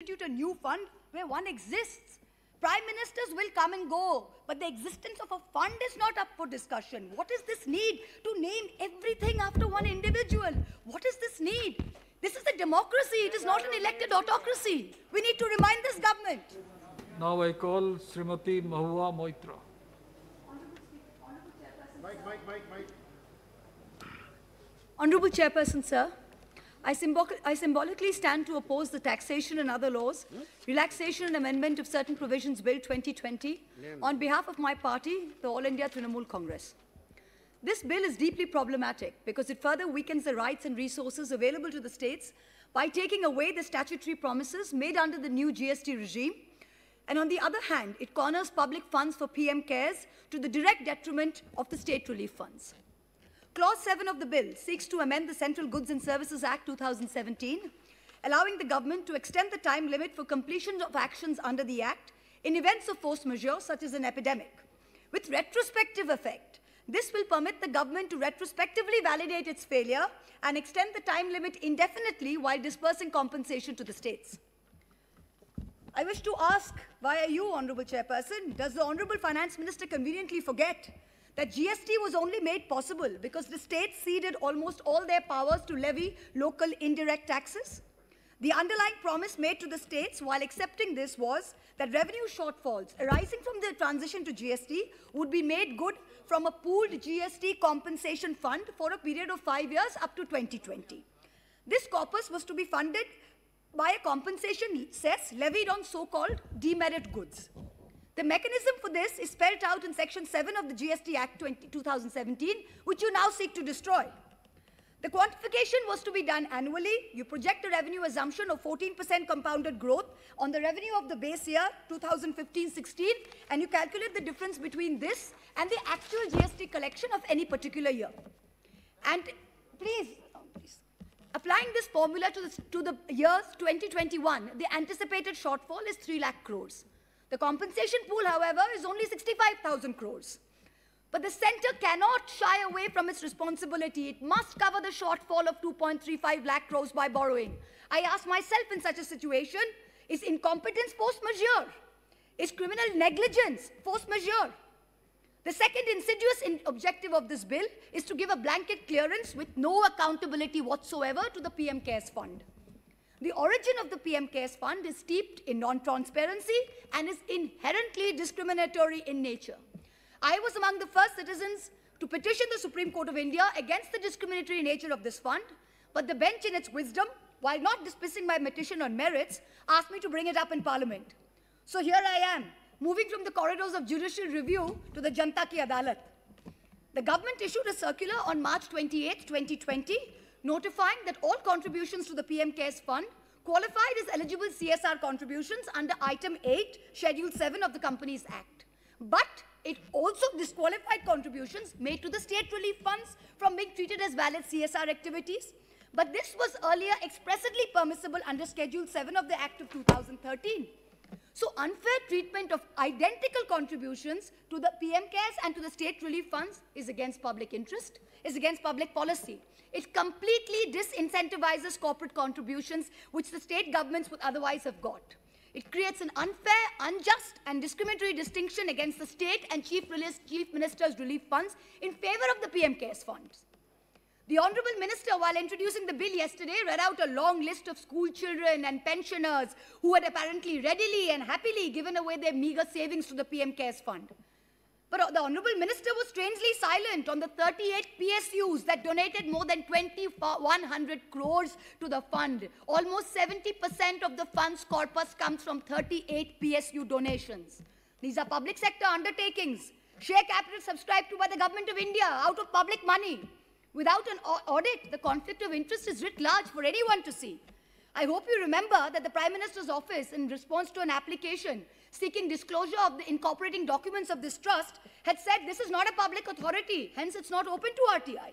institute a new fund where one exists. Prime ministers will come and go, but the existence of a fund is not up for discussion. What is this need to name everything after one individual? What is this need? This is a democracy. It is not an elected autocracy. We need to remind this government. Now I call Srimati Mahua Moitra. Honorable Chairperson, sir, I symbolically stand to oppose the Taxation and Other Laws, Relaxation and Amendment of Certain Provisions Bill 2020 on behalf of my party, the All India Trinamool Congress. This bill is deeply problematic because it further weakens the rights and resources available to the states by taking away the statutory promises made under the new GST regime. And on the other hand, it corners public funds for PM CARES to the direct detriment of the state relief funds. Clause 7 of the bill seeks to amend the Central Goods and Services Act 2017, allowing the government to extend the time limit for completion of actions under the Act in events of force majeure, such as an epidemic. With retrospective effect, this will permit the government to retrospectively validate its failure and extend the time limit indefinitely while dispersing compensation to the states. I wish to ask, via you, Honourable Chairperson, does the Honourable Finance Minister conveniently forget that GST was only made possible because the states ceded almost all their powers to levy local indirect taxes? The underlying promise made to the states while accepting this was that revenue shortfalls arising from the transition to GST would be made good from a pooled GST compensation fund for a period of 5 years up to 2020. This corpus was to be funded by a compensation cess levied on so-called demerit goods. The mechanism for this is spelled out in Section 7 of the GST Act 2017, which you now seek to destroy. The quantification was to be done annually. You project a revenue assumption of 14% compounded growth on the revenue of the base year, 2015-16, and you calculate the difference between this and the actual GST collection of any particular year. And please, applying this formula to the years 2021, the anticipated shortfall is 3 lakh crores. The compensation pool, however, is only 65,000 crores. But the centre cannot shy away from its responsibility. It must cover the shortfall of 2.35 lakh crores by borrowing. I ask myself, in such a situation, is incompetence force majeure? Is criminal negligence force majeure? The second insidious objective of this bill is to give a blanket clearance with no accountability whatsoever to the PM CARES fund. The origin of the PM CARES fund is steeped in non-transparency and is inherently discriminatory in nature. I was among the first citizens to petition the Supreme Court of India against the discriminatory nature of this fund, but the bench in its wisdom, while not dismissing my petition on merits, asked me to bring it up in Parliament. So here I am, moving from the corridors of judicial review to the Janta Ki Adalat. The government issued a circular on March 28, 2020, notifying that all contributions to the PM CARES fund qualified as eligible CSR contributions under Item 8, Schedule 7 of the Companies Act. But it also disqualified contributions made to the state relief funds from being treated as valid CSR activities. But this was earlier expressly permissible under Schedule 7 of the Act of 2013. So unfair treatment of identical contributions to the PM CARES and to the state relief funds is against public interest, is against public policy. It completely disincentivizes corporate contributions which the state governments would otherwise have got. It creates an unfair, unjust and discriminatory distinction against the state and chief minister's relief funds in favor of the PM CARES funds. The Honourable Minister, while introducing the bill yesterday, read out a long list of school children and pensioners who had apparently readily and happily given away their meagre savings to the PM CARES fund. But the Honourable Minister was strangely silent on the 38 PSUs that donated more than 2,100 crores to the fund. Almost 70% of the fund's corpus comes from 38 PSU donations. These are public sector undertakings, share capital subscribed to by the Government of India out of public money. Without an audit, the conflict of interest is writ large for anyone to see. I hope you remember that the Prime Minister's office, in response to an application seeking disclosure of the incorporating documents of this trust, had said this is not a public authority, hence it's not open to RTI.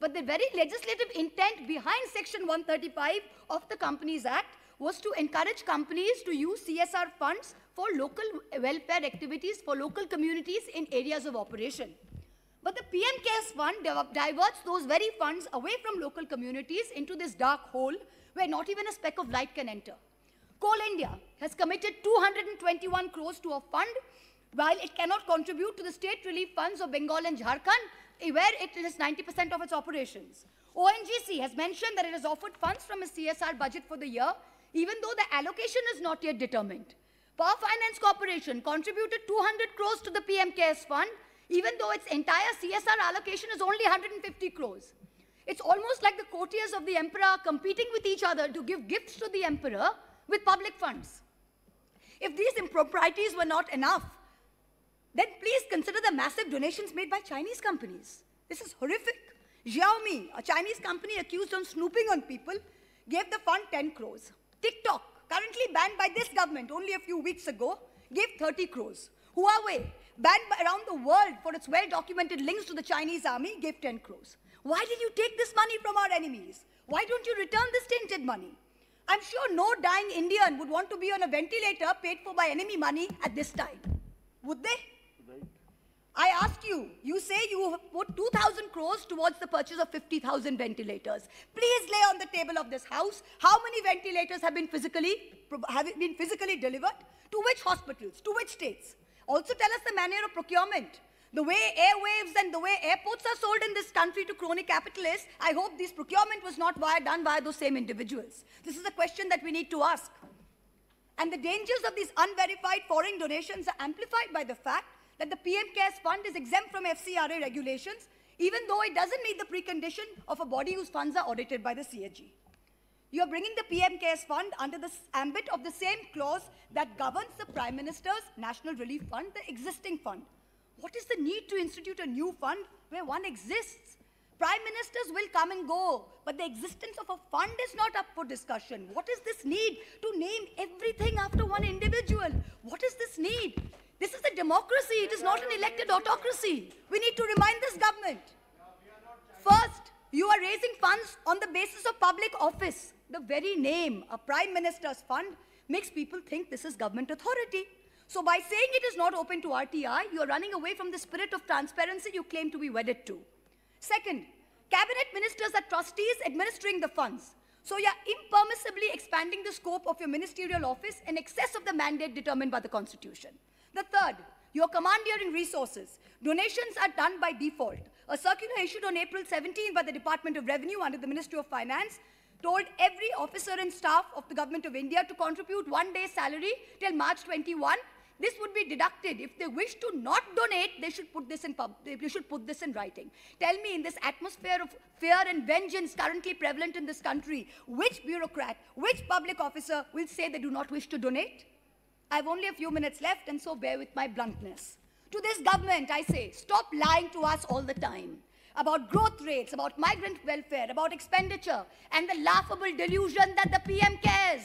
But the very legislative intent behind Section 135 of the Companies Act was to encourage companies to use CSR funds for local welfare activities for local communities in areas of operation. But the PM CARES fund diverts those very funds away from local communities into this dark hole where not even a speck of light can enter. Coal India has committed 221 crores to a fund, while it cannot contribute to the state relief funds of Bengal and Jharkhand, where it is 90% of its operations. ONGC has mentioned that it has offered funds from its CSR budget for the year, even though the allocation is not yet determined. Power Finance Corporation contributed 200 crores to the PM CARES fund, even though its entire CSR allocation is only 150 crores. It's almost like the courtiers of the emperor are competing with each other to give gifts to the emperor with public funds. If these improprieties were not enough, then please consider the massive donations made by Chinese companies. This is horrific. Xiaomi, a Chinese company accused of snooping on people, gave the fund 10 crores. TikTok, currently banned by this government only a few weeks ago, gave 30 crores. Huawei, banned around the world for its well-documented links to the Chinese army, gave 10 crores. Why did you take this money from our enemies? Why don't you return this tainted money? I'm sure no dying Indian would want to be on a ventilator paid for by enemy money at this time. Would they? Right. I ask you, you say you have put 2,000 crores towards the purchase of 50,000 ventilators. Please lay on the table of this house how many ventilators have been physically delivered, to which hospitals, to which states. Also tell us the manner of procurement. The way airwaves and the way airports are sold in this country to crony capitalists, I hope this procurement was not done by those same individuals. This is a question that we need to ask. And the dangers of these unverified foreign donations are amplified by the fact that the PM CARES fund is exempt from FCRA regulations, even though it doesn't meet the precondition of a body whose funds are audited by the CAG. You are bringing the PM CARES fund under the ambit of the same clause that governs the Prime Minister's National Relief Fund, the existing fund. What is the need to institute a new fund where one exists? Prime ministers will come and go, but the existence of a fund is not up for discussion. What is this need to name everything after one individual? What is this need? This is a democracy. It is not an elected autocracy. We need to remind this government. First, you are raising funds on the basis of public office. The very name, a Prime Minister's fund, makes people think this is government authority. So by saying it is not open to RTI, you are running away from the spirit of transparency you claim to be wedded to. Second, cabinet ministers are trustees administering the funds. So you are impermissibly expanding the scope of your ministerial office in excess of the mandate determined by the Constitution. The third, you are commandeering resources. Donations are done by default. A circular issued on April 17 by the Department of Revenue under the Ministry of Finance told every officer and staff of the Government of India to contribute 1 day's salary till March 21. This would be deducted. If they wish to not donate, they should put this in writing. Tell me, in this atmosphere of fear and vengeance currently prevalent in this country, which bureaucrat, which public officer will say they do not wish to donate? I have only a few minutes left, and so bear with my bluntness. To this government, I say, stop lying to us all the time about growth rates, about migrant welfare, about expenditure, and the laughable delusion that the PM cares.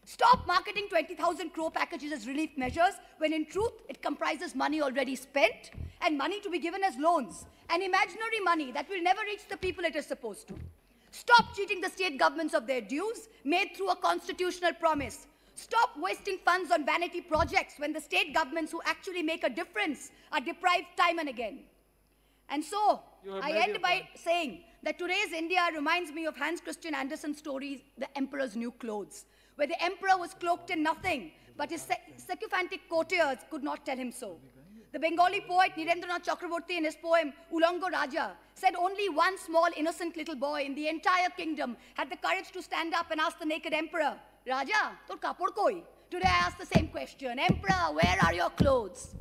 Stop marketing 20,000 crore packages as relief measures when in truth it comprises money already spent and money to be given as loans, and imaginary money that will never reach the people it is supposed to. Stop cheating the state governments of their dues made through a constitutional promise. Stop wasting funds on vanity projects when the state governments who actually make a difference are deprived time and again. And so, I end by saying that today's India reminds me of Hans Christian Andersen's story, The Emperor's New Clothes, where the emperor was cloaked in nothing, but his sycophantic courtiers could not tell him so. The Bengali poet Nirendranath Chakraborty, in his poem Ulango Raja, said only one small innocent little boy in the entire kingdom had the courage to stand up and ask the naked emperor, Raja, tor kapor koi? Today I ask the same question, Emperor, where are your clothes?